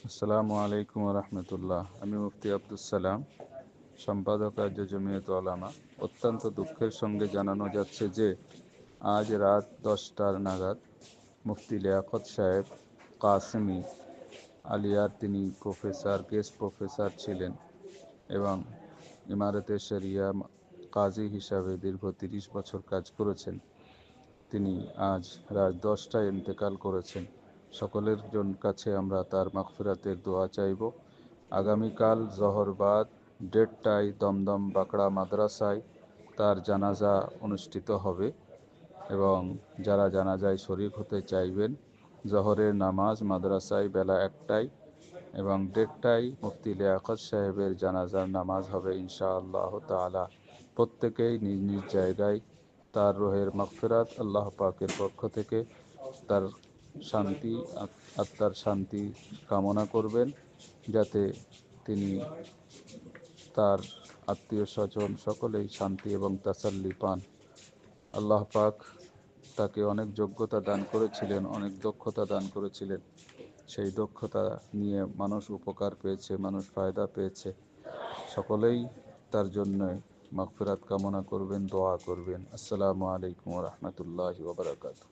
আসসালামু আলাইকুম রহমতুল্লাহ। আমি মুফতি আব্দুস সালাম, সম্পাদক কার্য জমিয়ত ওলামা। অত্যন্ত দুঃখের সঙ্গে জানানো যাচ্ছে যে আজ রাত 10টা নাগাদ মুফতি লিয়াকত সাহেব কাসেমি আলিয়ার, তিনি গেস্ট প্রফেসর ছিলেন এবং ইমারতে শরিয়া কাজী হিসাবে দীর্ঘ 30 বছর কাজ করেছেন। তিনি আজ রাত 10টায় ইন্তেকাল করেছেন। সকলের কাছে আমরা তার মাগফিরাতের দোয়া চাইব। আগামীকাল জহর বাদ 1:30টায় দমদম বাকড়া মাদ্রাসায় তার জানাজা অনুষ্ঠিত হবে এবং যারা জানাজায় শরীক হতে চাইবেন, জহরের নামাজ মাদ্রাসায় বেলা 1টায় এবং 1:30টায় মুফতি লিয়াকত সাহেবের জানাজার নামাজ হবে ইনশাআল্লাহ তাআলা। প্রত্যেকেই নিজ নিজ জায়গায় তার রোহের মাগফিরাত আল্লাহ পাকের পক্ষ থেকে, তার শান্তি, আত্মার শান্তি কামনা করবেন, যাতে তিনি, তার আত্মীয় স্বজন সকলেই শান্তি এবং তাসাল্লি পান। আল্লাহ পাক তাকে অনেক যোগ্যতা দান করেছিলেন, অনেক দক্ষতা দান করেছিলেন। সেই দক্ষতা নিয়ে মানুষ উপকার পেয়েছে, মানুষ ফায়দা পেয়েছে। সকলেই তার জন্য মাগফিরাত কামনা করবেন, দোয়া করবেন। আসসালামু আলাইকুম ওয়া রাহমাতুল্লাহি ওয়া বারাকাতুহু।